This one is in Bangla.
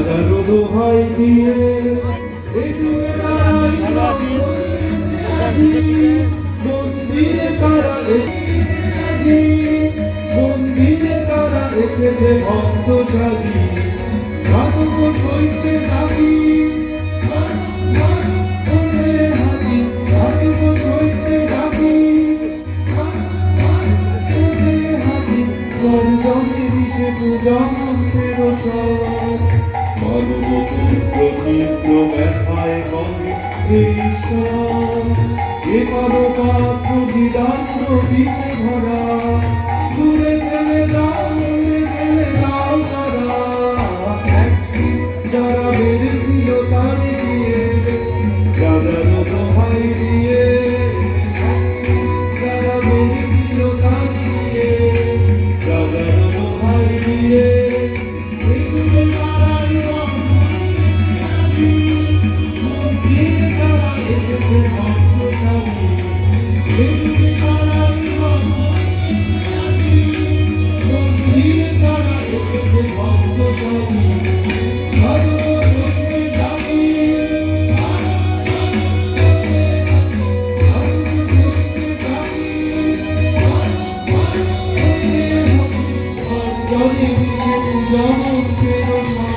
রাজারও দোহাই দিয়ে মন্দিরে তারা এসেছে ভক্ত সাজি মাধব সৈতে থাকি পূজা মন্ত্রের মানবপুত্র তীব্র ব্যথায় বলে ঈশ্বর এ পাত্র বিধান বিষে ভরা দূরে ফেলে দাও তারা একদিন যারা বেড়েছিল তারে দিয়ে রাজার দোহাই দিয়ে যারা বেড়েছিল তারে দিয়ে রাজার দোহাই দিয়ে জলে মিশে পূজা মন্ত্রের